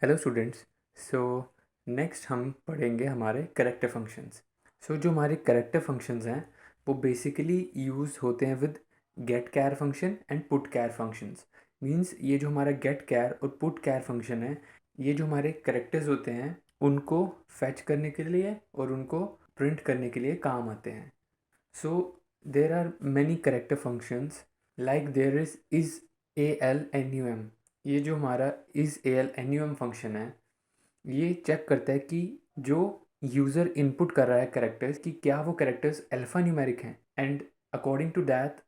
Hello students. So next हम पढ़ेंगे हमारे करेक्टर फंक्शंस। जो हमारे करेक्टर फंक्शंस हैं वो बेसिकली यूज़ होते हैं with get char function and put char functions. Means ये जो हमारा गेट कैर और पुट कैर फंक्शन है, ये जो हमारे करेक्टर्स होते हैं उनको फैच करने के लिए और उनको प्रिंट करने के लिए काम आते हैं। So there are many character functions like there is ALNUM। ये जो हमारा इज़ ALNUM फंक्शन है, ये चेक करता है कि जो यूज़र इनपुट कर रहा है करेक्टर्स कि क्या वो करेक्टर्स अल्फ़ा न्यूमेरिक हैं, and according to that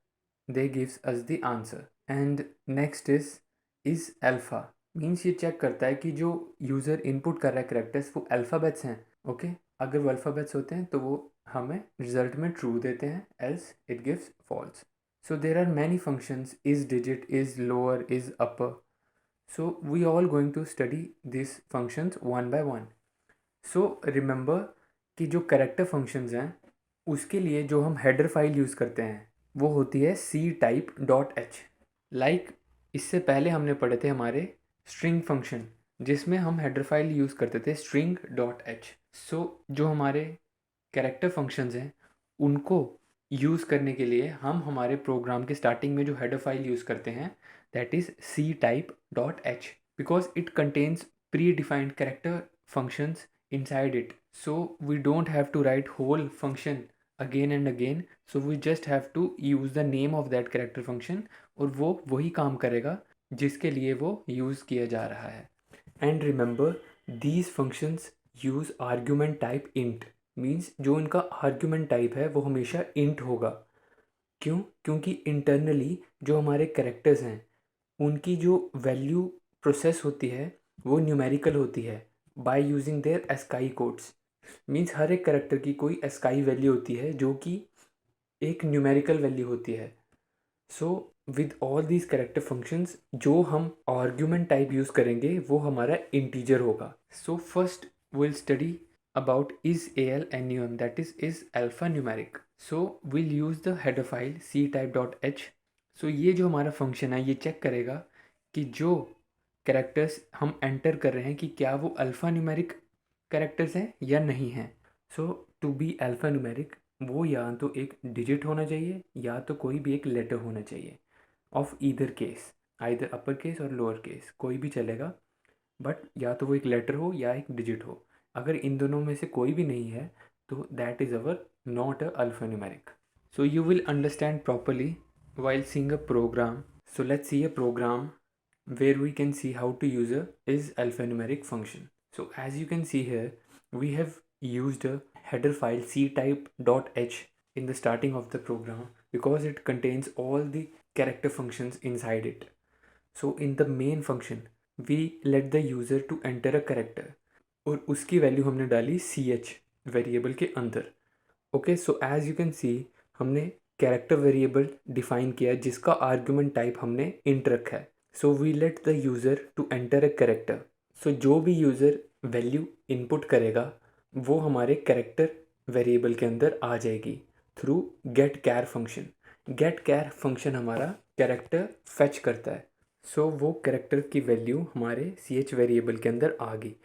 they gives us the answer. And next is alpha. Means ये चेक करता है कि जो यूज़र इनपुट कर रहा है करेक्टर्स वो अल्फ़ाबेट्स हैं। ओके, अगर वो अल्फ़ाबेट्स होते हैं तो वो हमें रिजल्ट में ट्रू देते हैं, else it gives false. So there are many functions: is digit, is lower, is upper. So we all going to study these functions one by one. So remember कि जो करेक्टर फंक्शंस हैं उसके लिए जो हम header file use करते हैं वो होती है ctype.h। लाइक इससे पहले हमने पढ़े थे हमारे स्ट्रिंग फंक्शन जिसमें हम हेडर फाइल यूज़ करते थे string.h। सो जो हमारे कैरेक्टर फंक्शंस हैं उनको यूज़ करने के लिए हम हमारे प्रोग्राम के स्टार्टिंग में जो हेडर फाइल यूज़ करते हैं that is ctype.h, because it contains pre defined character functions inside it. So we don't have to write whole function again and again. So we just have to use the name of that character function और वो वही काम करेगा जिसके लिए वो use किया जा रहा है। And remember these functions use argument type int. Means जो इनका आर्ग्यूमेंट टाइप है वो हमेशा इंट होगा। क्यों? क्योंकि इंटरनली जो हमारे करेक्टर्स हैं उनकी जो वैल्यू प्रोसेस होती है वो न्यूमेरिकल होती है by using their ASCII codes. Means हर एक करेक्टर की कोई एस्काई वैल्यू होती है जो कि एक न्यूमेरिकल वैल्यू होती है। So with all these character functions जो हम आर्ग्यूमेंट टाइप यूज़ करेंगे वो हमारा इंटीजर होगा। So first will study about is ALNUM, that is alphanumeric. So we'll use the header file ctype.h. So ये जो हमारा फंक्शन है ये चेक करेगा कि जो कैरेक्टर्स हम एंटर कर रहे हैं कि क्या वो अल्फ़ा न्यूमेरिक कैरेक्टर्स हैं या नहीं हैं। सो टू बी अल्फ़ा न्यूमेरिक वो या तो एक डिजिट होना चाहिए या तो कोई भी एक लेटर होना चाहिए of either case, either upper case और लोअर केस, कोई भी चलेगा, बट या तो वो एक लेटर हो या एक डिजिट हो। अगर इन दोनों में से कोई भी नहीं है तो that is our not a alphanumeric. So you will understand properly while seeing a program. So let's see a program where we can see how to use a is alphanumeric function. So as you can see here, we have used a header file ctype.h in the starting of the program because it contains all the character functions inside it. So in the main function we let the user to enter a character और उसकी value हमने डाली ch variable के अंदर। Okay, so as you can see हमने character variable define किया जिसका argument type हमने इंट रखा है। So we let the user to enter a character. So जो भी यूज़र वैल्यू इनपुट करेगा वो हमारे कैरेक्टर वेरिएबल के अंदर आ जाएगी through get char function. Gate char function हमारा कैरेक्टर फेच करता है। सो वो कैरेक्टर की वैल्यू हमारे ch वेरिएबल के अंदर आ गई।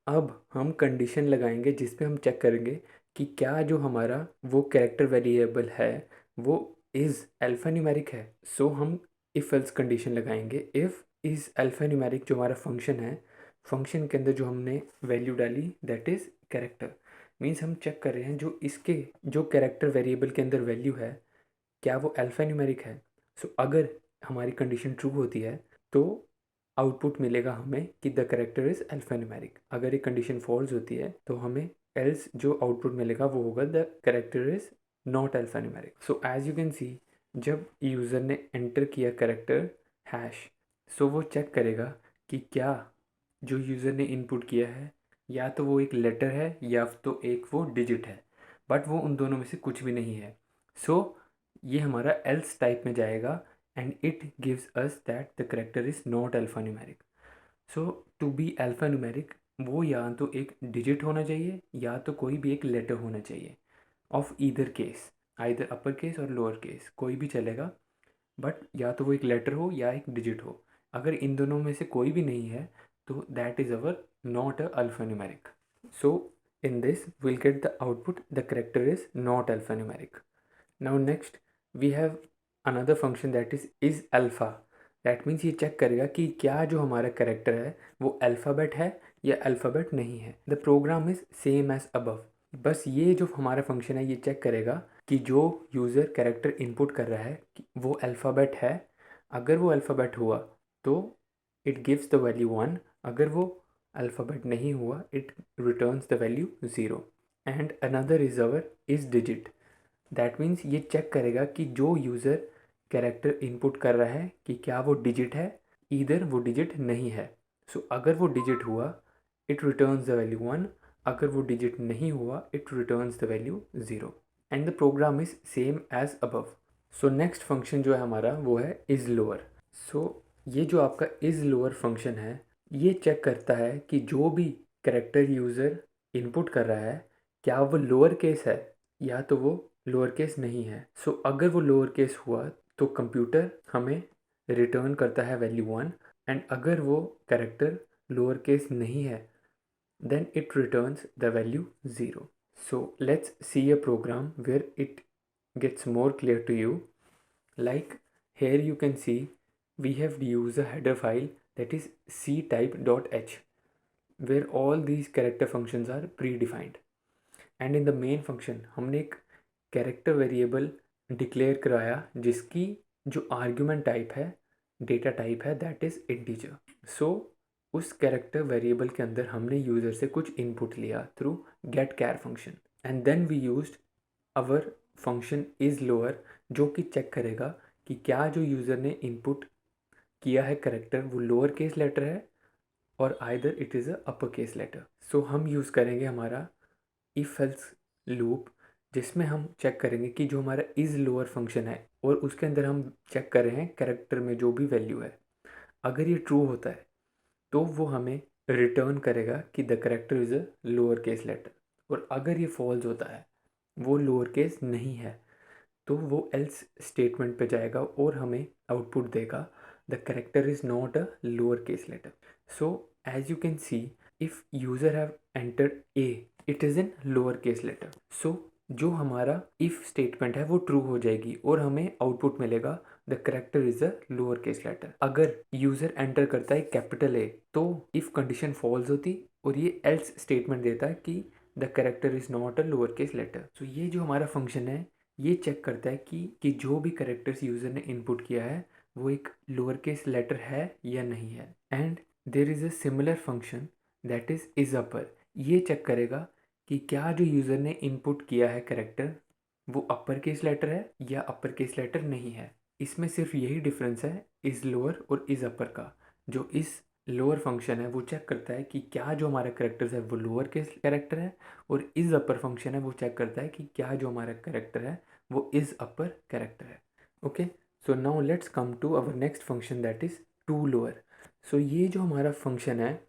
अब हम कंडीशन लगाएंगे जिस पे हम चेक करेंगे कि क्या जो हमारा वो कैरेक्टर वेरिएबल है वो इज़ अल्फ़ान्यूमेरिक है। सो हम इफ़ एल्स कंडीशन लगाएंगे। इफ़ इज़ अल्फ़ान्यूमेरिक जो हमारा फंक्शन है, फंक्शन के अंदर जो हमने वैल्यू डाली दैट इज़ कैरेक्टर। मीन्स हम चेक कर रहे हैं जो इसके जो कैरेक्टर वेरिएबल के अंदर वैल्यू है क्या वो अल्फ़ान्यूमेरिक है। सो अगर हमारी कंडीशन ट्रू होती है तो आउटपुट मिलेगा हमें कि द करेक्टर इज़ अल्फ़ान्यूमेरिक। अगर ये कंडीशन फॉल्स होती है तो हमें एल्स जो आउटपुट मिलेगा वो होगा the character is not alphanumeric. So as you can see जब यूज़र ने एंटर किया करेक्टर हैश, सो वो चेक करेगा कि क्या जो यूज़र ने इनपुट किया है या तो वो एक लेटर है या तो एक वो डिजिट है, बट वो उन दोनों में से कुछ भी नहीं है। सो ये हमारा एल्स टाइप में जाएगा and it gives us that the character is not alphanumeric. So to be alphanumeric वो या तो एक डिजिट होना चाहिए या तो कोई भी एक लेटर होना चाहिए of either case, either upper case और लोअर केस, कोई भी चलेगा, बट या तो वो एक लेटर हो या एक डिजिट हो। अगर इन दोनों में से कोई भी नहीं है तो that is our not a alphanumeric. So in this we'll get the output the character is not alphanumeric. Now next we have another function that is alpha. That means ये चेक करेगा कि क्या जो हमारा कैरेक्टर है वो alphabet है या अल्फ़ाबेट नहीं है. The program is same as above. बस ये जो हमारा फंक्शन है ये चेक करेगा कि जो यूज़र कैरेक्टर इनपुट कर रहा है वो अल्फ़ाबेट है. अगर वो अल्फ़ाबेट हुआ तो इट गिव्स द वैल्यू 1. अगर वो अल्फ़ाबेट नहीं हुआ it returns the value 0. And another is our is digit. That means ये चेक करेगा कि जो यूज़र कैरेक्टर इनपुट कर रहा है कि क्या वो डिजिट है, इधर वो डिजिट नहीं है. सो अगर वो डिजिट हुआ इट रिटर्न्स द वैल्यू 1. अगर वो डिजिट नहीं हुआ it returns the value 0. And the program is same as above. So next function जो है हमारा वो है इज़ लोअर. सो ये जो आपका इज़ लोअर फंक्शन है ये चेक करता है कि जो भी कैरेक्टर यूज़र इनपुट कर रहा है क्या वो लोअर केस है या तो वो लोअर केस नहीं है. सो अगर वो लोअर केस हुआ तो कंप्यूटर हमें रिटर्न करता है वैल्यू 1. एंड अगर वो कैरेक्टर लोअर केस नहीं है then it returns the value 0. So let's see a program where it gets more clear to you. Like here you can see we have used a header file that is ctype.h where all these character functions are predefined. And in the main function हमने एक character variable declare कराया जिसकी जो argument type है data type है that is integer. So उस character variable के अंदर हमने यूज़र से कुछ इनपुट लिया through get char function. And then we used our function is lower जो कि चेक करेगा कि क्या जो यूज़र ने इनपुट किया है कैरेक्टर वो लोअर केस लेटर है और either it is a upper case letter. So हम यूज़ करेंगे हमारा इफ एल्स लूप जिसमें हम चेक करेंगे कि जो हमारा इज़ लोअर फंक्शन है और उसके अंदर हम चेक कर रहे हैं कैरेक्टर में जो भी वैल्यू है अगर ये ट्रू होता है तो वो हमें रिटर्न करेगा कि the character is a lower case letter. और अगर ये फॉल्स होता है वो लोअर केस नहीं है तो वो एल्स स्टेटमेंट पे जाएगा और हमें आउटपुट देगा the character is not a lower case letter. So as you can see if user have entered A it is in lower case letter. So जो हमारा इफ़ स्टेटमेंट है वो ट्रू हो जाएगी और हमें आउटपुट मिलेगा the character is a lower case letter. अगर यूज़र एंटर करता है कैपिटल ए तो इफ़ कंडीशन फॉल्स होती और ये एल्स स्टेटमेंट देता है कि the character is not a lower case letter. So ये जो हमारा फंक्शन है ये चेक करता है कि जो भी करेक्टर्स यूज़र ने इनपुट किया है वो एक लोअर केस लेटर है या नहीं है. And there is a similar function that is अपर. ये चेक करेगा कि क्या जो यूज़र ने इनपुट किया है करेक्टर वो अपर केस लेटर है या अपर केस लेटर नहीं है. इसमें सिर्फ यही डिफरेंस है इज़ लोअर और इज़ अपर का. जो इस लोअर फंक्शन है वो चेक करता है कि क्या जो हमारा करेक्टर है वो लोअर केस कैरेक्टर है और इज़ अपर फंक्शन है वो चेक करता है कि क्या जो हमारा करेक्टर है वो इज़ अपर कैरेक्टर है. Okay. So now let's come to our next function that is to lower. So ये जो हमारा फंक्शन है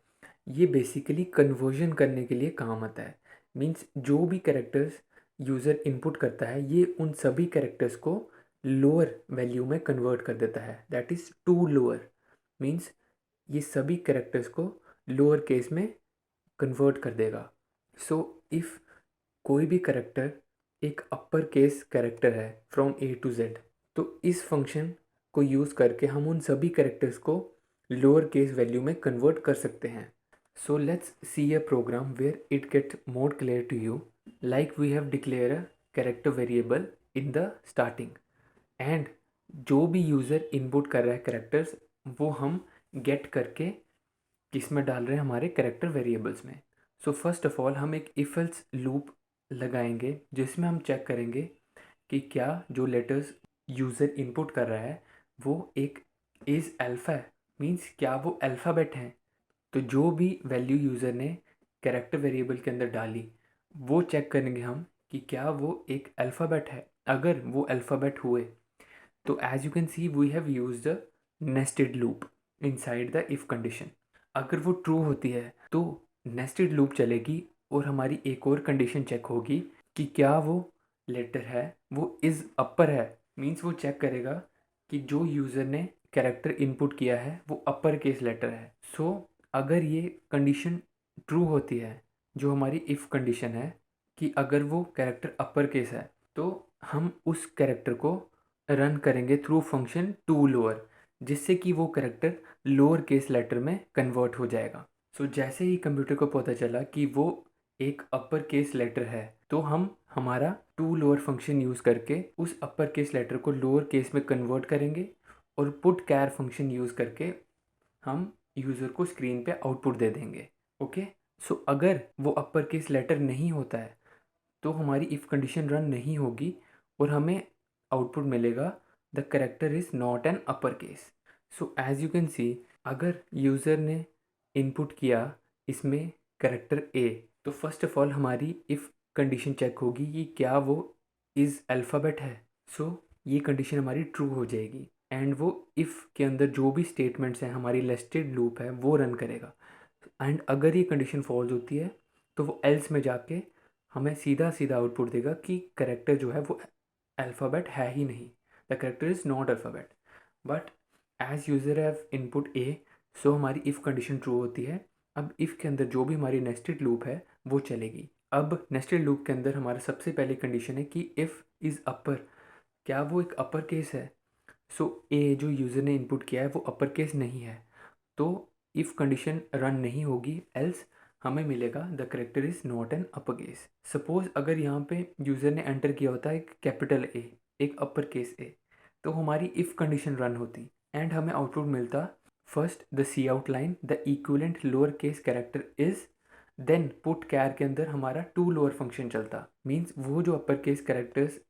ये बेसिकली कन्वर्जन करने के लिए काम आता है. मीन्स जो भी कैरेक्टर्स यूज़र इनपुट करता है ये उन सभी कैरेक्टर्स को लोअर वैल्यू में कन्वर्ट कर देता है. That is to lower. Means ये सभी कैरेक्टर्स को लोअर केस में कन्वर्ट कर देगा. सो इफ़ कोई भी कैरेक्टर एक अपर केस कैरेक्टर है फ्रॉम ए टू जेड तो इस फंक्शन को यूज़ करके हम उन सभी कैरेक्टर्स को लोअर केस वैल्यू में कन्वर्ट कर सकते हैं. So let's see a program where it gets more clear to you. Like we have declared a character variable in the starting and जो भी यूज़र इनपुट कर रहा है कैरेक्टर्स वो हम गेट करके किस में डाल रहे हैं हमारे कैरेक्टर वेरिएबल्स में. सो फर्स्ट ऑफ ऑल हम एक इफ एल्स लूप लगाएंगे जिसमें हम चेक करेंगे कि क्या जो लेटर्स यूज़र इनपुट कर रहा है वो एक इज़ अल्फ़ा है. मीन्स क्या वो अल्फ़ाबेट हैं. तो जो भी वैल्यू यूज़र ने कैरेक्टर वेरिएबल के अंदर डाली वो चेक करेंगे हम कि क्या वो एक अल्फ़ाबेट है. अगर वो अल्फ़ाबेट हुए तो as you can see we have used the nested loop inside the if condition. अगर वो ट्रू होती है तो नेस्टेड लूप चलेगी और हमारी एक और कंडीशन चेक होगी कि क्या वो लेटर है वो इज़ अपर है. मीन्स वो चेक करेगा कि जो यूज़र ने कैरेक्टर इनपुट किया है वो अपर केस लेटर है. सो अगर ये कंडीशन ट्रू होती है, जो हमारी इफ़ कंडीशन है कि अगर वो कैरेक्टर अपर केस है, तो हम उस कैरेक्टर को रन करेंगे थ्रू फंक्शन टू लोअर, जिससे कि वो कैरेक्टर लोअर केस लेटर में कन्वर्ट हो जाएगा। सो जैसे ही कंप्यूटर को पता चला कि वो एक अपर केस लेटर है, तो हम हमारा टू लोअर फंक्शन यूज़ करके उस अपर केस लेटर को लोअर केस में कन्वर्ट करेंगे और पुट कैर फंक्शन यूज़ करके हम यूज़र को स्क्रीन पे आउटपुट दे देंगे। ओके, सो अगर वो अपर केस लेटर नहीं होता है तो हमारी इफ़ कंडीशन रन नहीं होगी और हमें आउटपुट मिलेगा the character is not an upper case. So as you can see, अगर यूज़र ने इनपुट किया इसमें करेक्टर ए, तो फर्स्ट ऑफ ऑल हमारी इफ़ कंडीशन चेक होगी कि क्या वो इज़ अल्फ़ाबेट है। सो ये कंडीशन हमारी ट्रू हो जाएगी एंड वो इफ़ के अंदर जो भी स्टेटमेंट्स हैं, हमारी लिस्टेड लूप है, वो रन करेगा। एंड अगर ये कंडीशन फॉल्स होती है तो वो एल्स में जाके हमें सीधा सीधा आउटपुट देगा कि करेक्टर जो है वो अल्फ़ाबेट है ही नहीं, the character is not alphabet. But as user have input A, so हमारी इफ़ कंडीशन ट्रू होती है। अब इफ़ के अंदर जो भी हमारी नेस्टेड लूप है वो चलेगी। अब नेस्टेड लूप के अंदर हमारा सबसे पहली कंडीशन है कि इफ़ इज़ अपर, क्या वो एक अपर केस है। सो ए जो यूज़र ने इनपुट किया है वो अपर केस नहीं है, तो इफ़ कंडीशन रन नहीं होगी, एल्स हमें मिलेगा the character is not an upper case. Suppose अगर यहाँ पे यूज़र ने एंटर किया होता है एक कैपिटल ए, एक अपर केस ए, तो हमारी इफ़ कंडीशन रन होती एंड हमें आउटपुट मिलता first the C out line the equivalent lower case character is, then put char के अंदर हमारा टू लोअर फंक्शन चलता। मीन्स वो जो अपर केस कैरेक्टर्स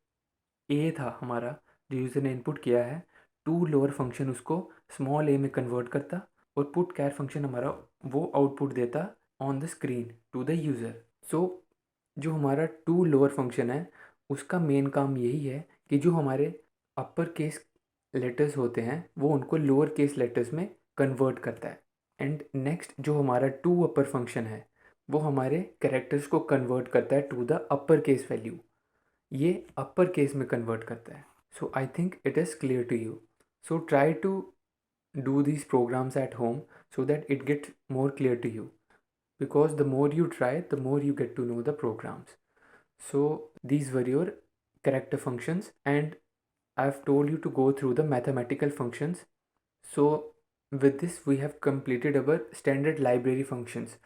ए था हमारा, जो यूज़र ने इनपुट किया है, टू लोअर फंक्शन उसको स्मॉल ए में कन्वर्ट करता और पुट कैर फंक्शन हमारा वो आउटपुट देता on the screen to the user. So जो हमारा टू लोअर फंक्शन है उसका मेन काम यही है कि जो हमारे अपर केस लेटर्स होते हैं वो उनको लोअर केस लेटर्स में कन्वर्ट करता है। एंड नेक्स्ट जो हमारा टू अपर फंक्शन है वो हमारे कैरेक्टर्स को कन्वर्ट करता है to the upper case value, ये अपर केस में कन्वर्ट करता है। So I think it is clear to you. So try to do these programs at home so that it gets more clear to you, because the more you try the more you get to know the programs. So these were your character functions and I've told you to go through the mathematical functions. So with this we have completed our standard library functions,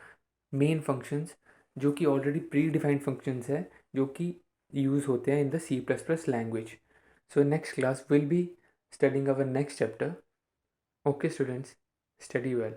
main functions जो कि already predefined functions है, जो कि use होते हैं in the C++ language. So next class we'll be studying our next chapter. Okay students, study well.